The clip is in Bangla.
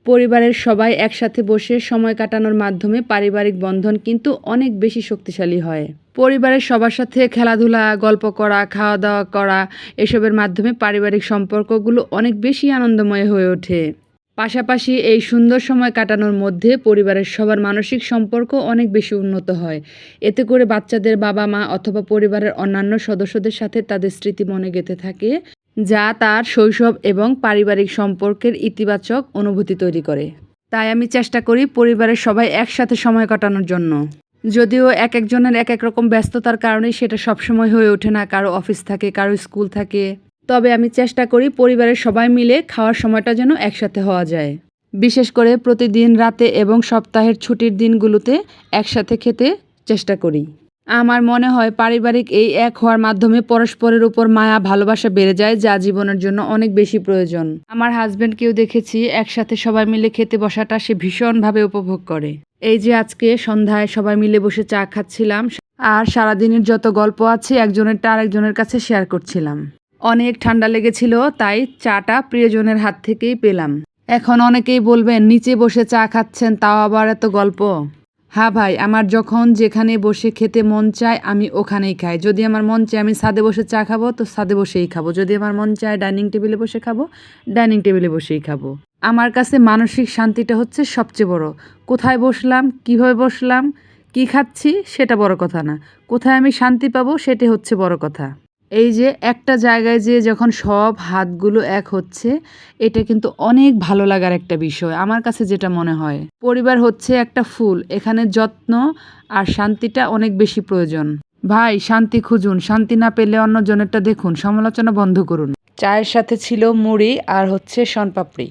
পরিবারের সবাই একসাথে বসে সময় কাটানোর মাধ্যমে পারিবারিক বন্ধন কিন্তু অনেক বেশি শক্তিশালী হয়। পরিবারের সবার সাথে খেলাধুলা, গল্প করা, খাওয়া দাওয়া করা এসবের মাধ্যমে পারিবারিক সম্পর্কগুলো অনেক বেশি আনন্দময় হয়ে ওঠে। পাশাপাশি এই সুন্দর সময় কাটানোর মধ্যে পরিবারের সবার মানসিক সম্পর্ক অনেক বেশি উন্নত হয়। এতে করে বাচ্চাদের বাবা-মা অথবা পরিবারের অন্যান্য সদস্যদের সাথে তাদের স্মৃতি মনে গেঁথে থাকে, যা তার শৈশব এবং পারিবারিক সম্পর্কের ইতিবাচক অনুভূতি তৈরি করে। তাই আমি চেষ্টা করি পরিবারের সবাই একসাথে সময় কাটানোর জন্য। যদিও একজনের এক রকম ব্যস্ততার কারণে সেটা সবসময় হয়ে ওঠে না, কারো অফিস থাকে, কারো স্কুল থাকে। তবে আমি চেষ্টা করি পরিবারের সবাই মিলে খাওয়ার সময়টা যেন একসাথে হওয়া যায়। বিশেষ করে প্রতিদিন রাতে এবং সপ্তাহের ছুটির দিনগুলোতে একসাথে খেতে চেষ্টা করি। আমার মনে হয় পারিবারিক এই এক হওয়ার মাধ্যমে পরস্পরের উপর মায়া ভালোবাসা বেড়ে যায়, যা জীবনের জন্য অনেক বেশি প্রয়োজন। আমার হাজবেন্ডকেও দেখেছি একসাথে সবাই মিলে খেতে বসাটা সে ভীষণভাবে উপভোগ করে। এই যে আজকে সন্ধ্যায় সবাই মিলে বসে চা খাচ্ছিলাম আর সারাদিনের যত গল্প আছে একজনেরটা আরেকজনের কাছে শেয়ার করছিলাম। অনেক ঠান্ডা লেগেছিল, তাই চাটা প্রিয়জনের হাত থেকেই পেলাম। এখন অনেকেই বলবেন নিচে বসে চা খাচ্ছেন, তাও আবার এত গল্প। হ্যাঁ ভাই, আমার যখন যেখানে বসে খেতে মন চায় আমি ওখানেই খাই। যদি আমার মন চায় আমি ছাদে বসে চা খাবো তো ছাদে বসেই খাবো। যদি আমার মন চায় ডাইনিং টেবিলে বসে খাবো, ডাইনিং টেবিলে বসেই খাবো। আমার কাছে মানসিক শান্তিটা হচ্ছে সবচেয়ে বড়। কোথায় বসলাম, কিভাবে বসলাম, কি খাচ্ছি সেটা বড় কথা না। কোথায় আমি শান্তি পাবো সেটা হচ্ছে বড় কথা। এই যে একটা জায়গায় যে যখন সব হাতগুলো এক হচ্ছে, এটা কিন্তু অনেক ভালো লাগার একটা বিষয় আমার কাছে যেটা মনে হয়। পরিবার হচ্ছে একটা ফুল, এখানে যত্ন আর শান্তিটা অনেক বেশি প্রয়োজন। ভাই শান্তি খুঁজুন, শান্তি না পেলে অন্যজনেরটা দেখুন, সমালোচনা বন্ধ করুন। চায়ের সাথে ছিল মুড়ি আর হচ্ছে শনপাপড়ি।